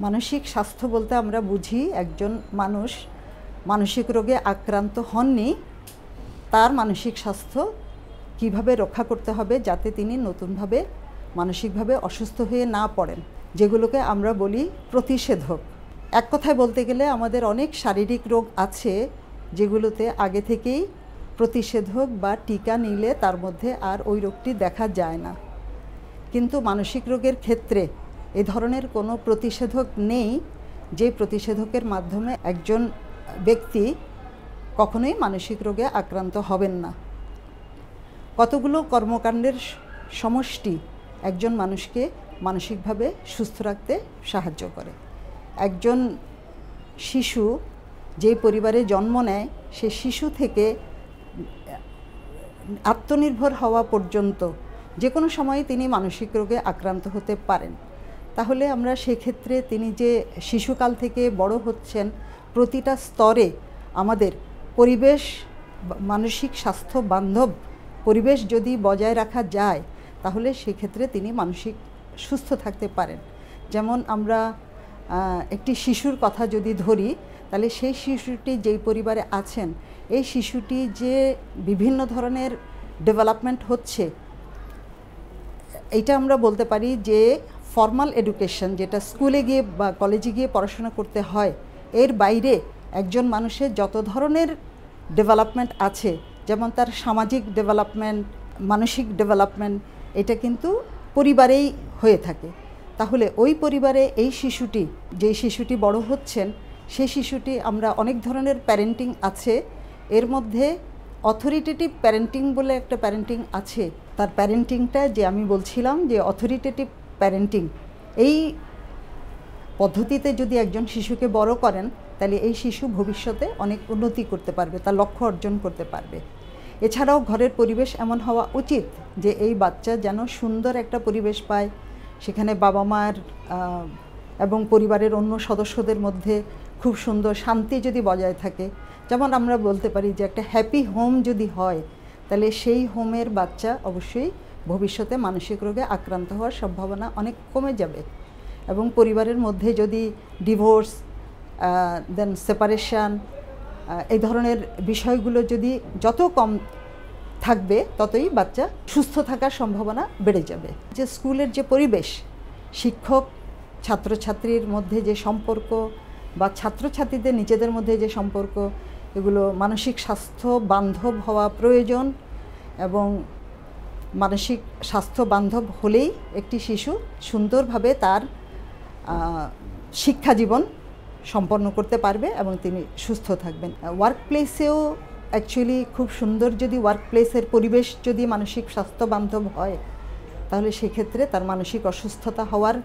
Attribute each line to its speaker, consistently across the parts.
Speaker 1: মানসিক স্বাস্থ্য বলতে আমরা বুঝি একজন মানুষ মানসিক রোগে আক্রান্ত হননি, তার মানসিক স্বাস্থ্য কিভাবে রক্ষা করতে হবে যাতে তিনি নতুনভাবে মানসিকভাবে অসুস্থ হয়ে না পড়েন, যেগুলোকে আমরা বলি প্রতিষেধক। এক কথায় বলতে গেলে আমাদের অনেক শারীরিক রোগ আছে যেগুলোতে আগে থেকেই প্রতিষেধক বা টিকা নিলে তার মধ্যে আর ওই রোগটি দেখা যায় না, কিন্তু মানসিক রোগের ক্ষেত্রে এ ধরনের কোনো প্রতিষেধক নেই যে প্রতিষেধকের মাধ্যমে একজন ব্যক্তি কখনোই মানসিক রোগে আক্রান্ত হবেন না। কতগুলো কর্মকাণ্ডের সমষ্টি একজন মানুষকে মানসিকভাবে সুস্থ রাখতে সাহায্য করে। একজন শিশু যে পরিবারে জন্ম নেয় সে শিশু থেকে আত্মনির্ভর হওয়া পর্যন্ত যে কোনো সময়ে তিনি মানসিক রোগে আক্রান্ত হতে পারেন। তাহলে আমরা সেক্ষেত্রে তিনি যে শিশুকাল থেকে বড় হচ্ছেন, প্রতিটা স্তরে আমাদের পরিবেশ, মানসিক স্বাস্থ্য বান্ধব পরিবেশ যদি বজায় রাখা যায় তাহলে সেক্ষেত্রে তিনি মানসিক সুস্থ থাকতে পারেন। যেমন আমরা একটি শিশুর কথা যদি ধরি, তাহলে সেই শিশুটি যেই পরিবারে আছেন এই শিশুটি যে বিভিন্ন ধরনের ডেভেলপমেন্ট হচ্ছে, এইটা আমরা বলতে পারি যে ফর্মাল এডুকেশন, যেটা স্কুলে গিয়ে বা কলেজে গিয়ে পড়াশোনা করতে হয়, এর বাইরে একজন মানুষের যত ধরনের ডেভেলপমেন্ট আছে, যেমন তার সামাজিক ডেভেলপমেন্ট, মানসিক ডেভেলপমেন্ট, এটা কিন্তু পরিবারেই হয়ে থাকে। তাহলে ওই পরিবারে এই শিশুটি, যেই শিশুটি বড় হচ্ছেন সেই শিশুটি, আমরা অনেক ধরনের প্যারেন্টিং আছে, এর মধ্যে অথরিটেটিভ প্যারেন্টিং বলে একটা প্যারেন্টিং আছে। তার প্যারেন্টিংটা যে আমি বলছিলাম যে অথরিটেটিভ প্যারেন্টিং, এই পদ্ধতিতে যদি একজন শিশুকে বড় করেন তাহলে এই শিশু ভবিষ্যতে অনেক উন্নতি করতে পারবে, তার লক্ষ্য অর্জন করতে পারবে। এছাড়াও ঘরের পরিবেশ এমন হওয়া উচিত যে এই বাচ্চা যেন সুন্দর একটা পরিবেশ পায়, সেখানে বাবা মার এবং পরিবারের অন্য সদস্যদের মধ্যে খুব সুন্দর শান্তি যদি বজায় থাকে। যেমন আমরা বলতে পারি যে একটা হ্যাপি হোম যদি হয় তাহলে সেই হোমের বাচ্চা অবশ্যই ভবিষ্যতে মানসিক রোগে আক্রান্ত হওয়ার সম্ভাবনা অনেক কমে যাবে। এবং পরিবারের মধ্যে যদি ডিভোর্স, দেন সেপারেশন, এই ধরনের বিষয়গুলো যদি যত কম থাকবে ততই বাচ্চা সুস্থ থাকার সম্ভাবনা বেড়ে যাবে। যে স্কুলের যে পরিবেশ, শিক্ষক ছাত্রছাত্রীর মধ্যে যে সম্পর্ক বা ছাত্রছাত্রীদের নিজেদের মধ্যে যে সম্পর্ক, এগুলো মানসিক স্বাস্থ্য বান্ধব হওয়া প্রয়োজন। এবং মানসিক স্বাস্থ্য বান্ধব হলেই একটি শিশু সুন্দরভাবে তার শিক্ষা জীবন সম্পন্ন করতে পারবে এবং তিনি সুস্থ থাকবেন। ওয়ার্ক প্লেসেও অ্যাকচুয়ালি খুব সুন্দর যদি ওয়ার্ক প্লেসের পরিবেশ যদি মানসিক স্বাস্থ্য বান্ধব হয় তাহলে সেক্ষেত্রে তার মানসিক অসুস্থতা হওয়ার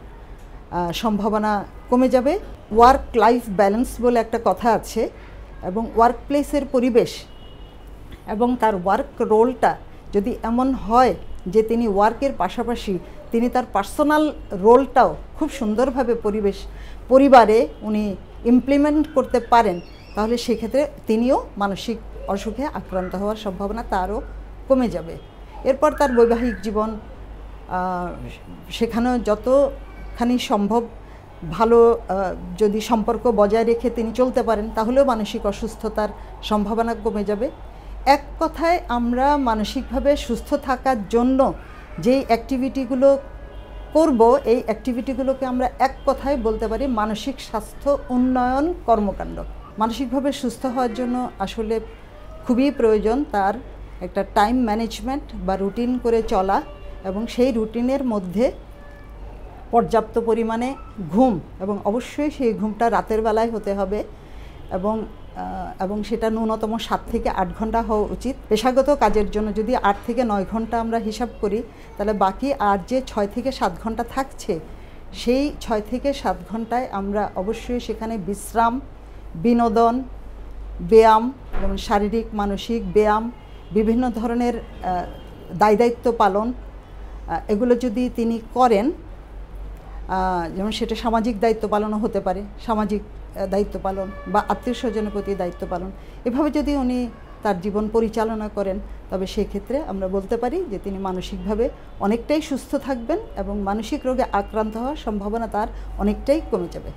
Speaker 1: সম্ভাবনা কমে যাবে। ওয়ার্ক লাইফ ব্যালেন্স বলে একটা কথা আছে, এবং ওয়ার্ক প্লেসের পরিবেশ এবং তার ওয়ার্ক রোলটা যদি এমন হয় যে তিনি ওয়ার্কের পাশাপাশি তিনি তার পার্সোনাল রোলটাও খুব সুন্দরভাবে পরিবারে উনি ইমপ্লিমেন্ট করতে পারেন, তাহলে সেক্ষেত্রে তিনিও মানসিক অসুখে আক্রান্ত হওয়ার সম্ভাবনা তারও কমে যাবে। এরপর তার বৈবাহিক জীবন, সেখানেও যতখানি সম্ভব ভালো যদি সম্পর্ক বজায় রেখে তিনি চলতে পারেন তাহলেও মানসিক অসুস্থতার সম্ভাবনা কমে যাবে। এক কথায় আমরা মানসিকভাবে সুস্থ থাকার জন্য যেই অ্যাক্টিভিটিগুলো করব, এই অ্যাক্টিভিটিগুলোকে আমরা এক কথায় বলতে পারি মানসিক স্বাস্থ্য উন্নয়ন কর্মকাণ্ড। মানসিকভাবে সুস্থ হওয়ার জন্য আসলে খুবই প্রয়োজন তার একটা টাইম ম্যানেজমেন্ট বা রুটিন করে চলা, এবং সেই রুটিনের মধ্যে পর্যাপ্ত পরিমাণে ঘুম, এবং অবশ্যই সেই ঘুমটা রাতের বেলায় হতে হবে, এবং সেটা ন্যূনতম 7 থেকে 8 ঘন্টা হওয়া উচিত। পেশাগত কাজের জন্য যদি 8 থেকে 9 ঘন্টা আমরা হিসাব করি তাহলে বাকি আর যে 6 থেকে 7 ঘন্টা থাকছে সেই 6 থেকে 7 ঘন্টায় আমরা অবশ্যই সেখানে বিশ্রাম, বিনোদন, ব্যায়াম, যেমন শারীরিক মানসিক ব্যায়াম, বিভিন্ন ধরনের দায়িত্ব পালন, এগুলো যদি তিনি করেন, যেমন সেটা সামাজিক দায়িত্ব পালনও হতে পারে, সামাজিক দায়িত্ব পালন বা আত্মীয় স্বজনের প্রতি দায়িত্ব পালন, এভাবে যদি উনি তার জীবন পরিচালনা করেন, তবে সেক্ষেত্রে আমরা বলতে পারি যে তিনি মানসিকভাবে অনেকটাই সুস্থ থাকবেন এবং মানসিক রোগে আক্রান্ত হওয়ার সম্ভাবনা তার অনেকটাই কমে যাবে।